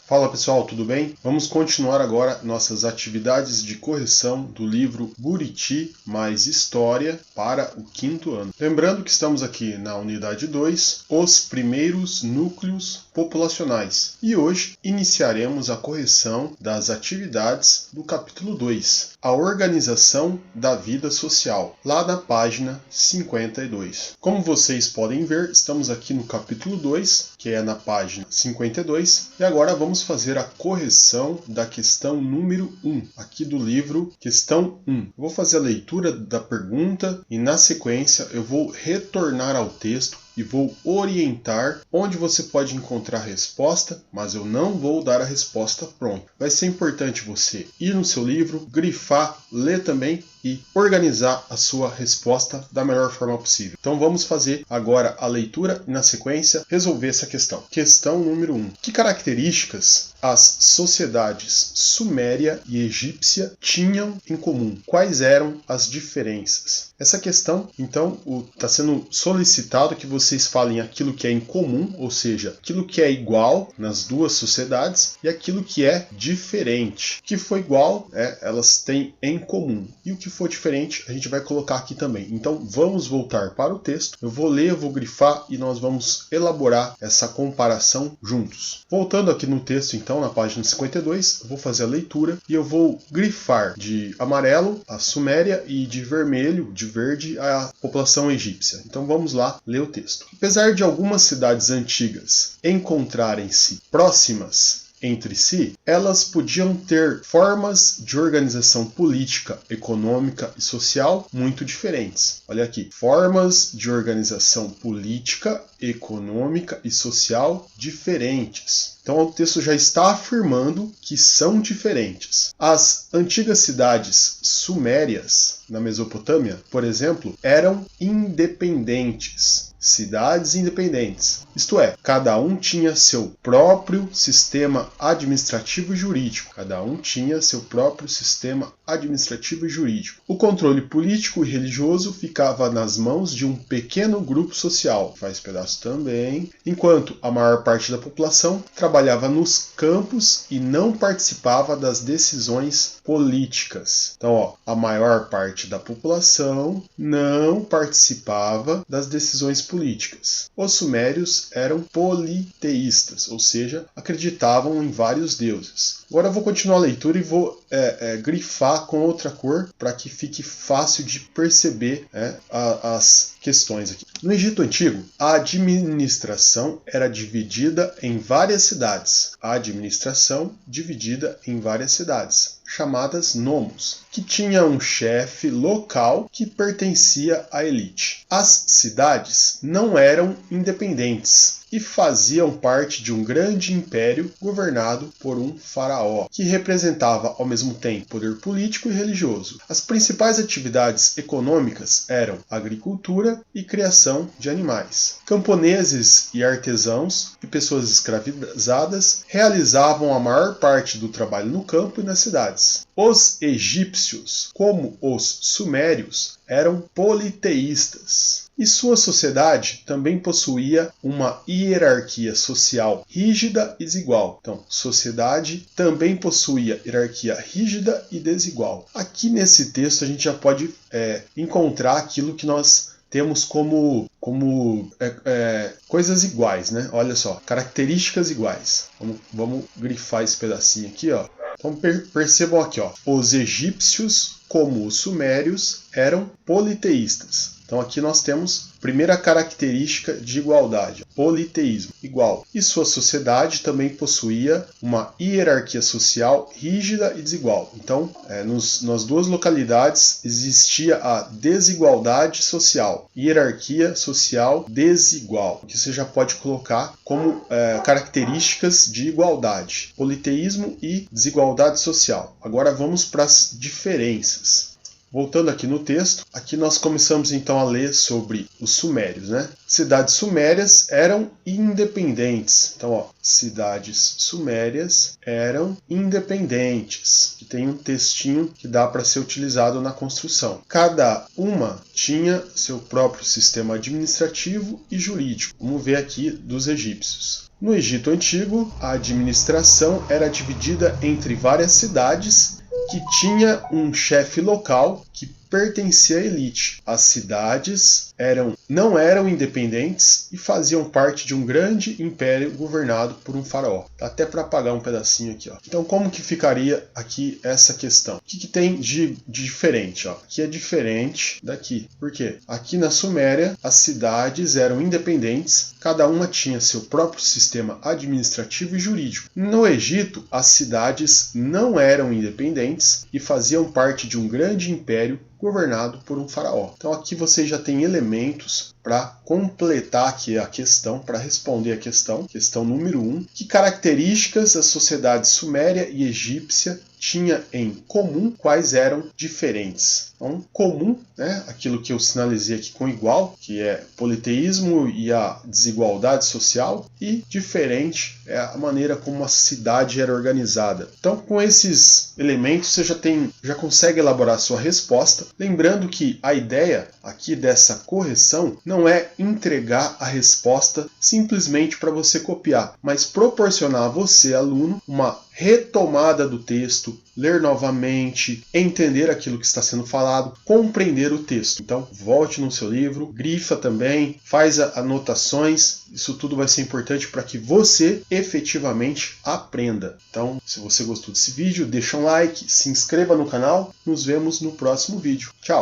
Fala pessoal, tudo bem? Vamos continuar agora nossas atividades de correção do livro Buriti mais História para o 5º ano. Lembrando que estamos aqui na unidade 2, os primeiros núcleos populacionais. E hoje iniciaremos a correção das atividades do capítulo 2, a organização da vida social, lá na página 52. Como vocês podem ver, estamos aqui no capítulo 2, que é na página 52, e agora vamos fazer a correção da questão número 1, aqui do livro, questão 1. Eu vou fazer a leitura da pergunta e, na sequência, eu vou retornar ao texto e vou orientar onde você pode encontrar a resposta, mas eu não vou dar a resposta pronta. Vai ser importante você ir no seu livro, grifar, ler também e organizar a sua resposta da melhor forma possível. Então vamos fazer agora a leitura e, na sequência, resolver essa questão. Questão número 1. Que características as sociedades suméria e egípcia tinham em comum? Quais eram as diferenças? Essa questão, então, está sendo solicitado que vocês falem aquilo que é em comum, ou seja, aquilo que é igual nas duas sociedades e aquilo que é diferente. O que for igual, elas têm em comum. E o que for diferente, a gente vai colocar aqui também. Então, vamos voltar para o texto. Eu vou ler, eu vou grifar e nós vamos elaborar essa comparação juntos. Voltando aqui no texto, então, na página 52, eu vou fazer a leitura e eu vou grifar de amarelo a Suméria e de vermelho, de verde, a população egípcia. Então, vamos lá ler o texto. Apesar de algumas cidades antigas encontrarem-se próximas entre si, elas podiam ter formas de organização política, econômica e social muito diferentes. Olha aqui, formas de organização política, econômica e social diferentes. Então o texto já está afirmando que são diferentes. As antigas cidades sumérias na Mesopotâmia, por exemplo, eram independentes. Cidades independentes. Isto é, cada um tinha seu próprio sistema administrativo e jurídico. Cada um tinha seu próprio sistema administrativo e jurídico. O controle político e religioso ficava nas mãos de um pequeno grupo social, faz pedaço também, enquanto a maior parte da população trabalhava nos campos e não participava das decisões políticas. Então, a maior parte da população não participava das decisões políticas. Os sumérios eram politeístas, ou seja, acreditavam em vários deuses. Agora eu vou continuar a leitura e vou grifar com outra cor para que fique fácil de perceber as questões aqui. No Egito Antigo, a administração era dividida em várias cidades. Chamadas nomos, que tinha um chefe local que pertencia à elite. As cidades não eram independentes e faziam parte de um grande império governado por um faraó, que representava ao mesmo tempo poder político e religioso. As principais atividades econômicas eram agricultura e criação de animais. Camponeses e artesãos e pessoas escravizadas realizavam a maior parte do trabalho no campo e nas cidades. Os egípcios, como os sumérios, eram politeístas. E sua sociedade também possuía uma hierarquia social rígida e desigual. Então, sociedade também possuía hierarquia rígida e desigual. Aqui nesse texto a gente já pode encontrar aquilo que nós temos como coisas iguais, né? Olha só, características iguais. Vamos grifar esse pedacinho aqui, ó. Então percebam aqui, ó, os egípcios, como os sumérios, eram politeístas. Então aqui nós temos a primeira característica de igualdade, politeísmo, igual. E sua sociedade também possuía uma hierarquia social rígida e desigual. Então, nas duas localidades existia a desigualdade social, hierarquia social desigual, que você já pode colocar como características de igualdade, politeísmo e desigualdade social. Agora vamos para as diferenças. Voltando aqui no texto, aqui nós começamos então a ler sobre os sumérios, né? Cidades sumérias eram independentes. Então, ó, cidades sumérias eram independentes. E tem um textinho que dá para ser utilizado na construção. Cada uma tinha seu próprio sistema administrativo e jurídico. Vamos ver aqui dos egípcios. No Egito Antigo, a administração era dividida entre várias cidades que tinha um chefe local que pertencia à elite. As cidades não eram independentes e faziam parte de um grande império governado por um faraó. Dá até para apagar um pedacinho aqui, ó. Então, como que ficaria aqui essa questão? O que tem de diferente? Ó? Aqui é diferente daqui. Por quê? Aqui na Suméria, as cidades eram independentes, cada uma tinha seu próprio sistema administrativo e jurídico. No Egito, as cidades não eram independentes e faziam parte de um grande império governado por um faraó. Então aqui você já tem elementos para completar aqui a questão, para responder a questão número 1. Que características a sociedade suméria e egípcia tinha em comum, quais eram diferentes? Então, comum, né, aquilo que eu sinalizei aqui com igual, que é politeísmo e a desigualdade social, e diferente é a maneira como a cidade era organizada. Então, com esses elementos, você já consegue elaborar a sua resposta, lembrando que a ideia aqui dessa correção não é entregar a resposta simplesmente para você copiar, mas proporcionar a você, aluno, uma retomada do texto, ler novamente, entender aquilo que está sendo falado, compreender o texto. Então, volte no seu livro, grifa também, faz anotações, isso tudo vai ser importante para que você efetivamente aprenda. Então, se você gostou desse vídeo, deixa um like, se inscreva no canal, nos vemos no próximo vídeo. Tchau!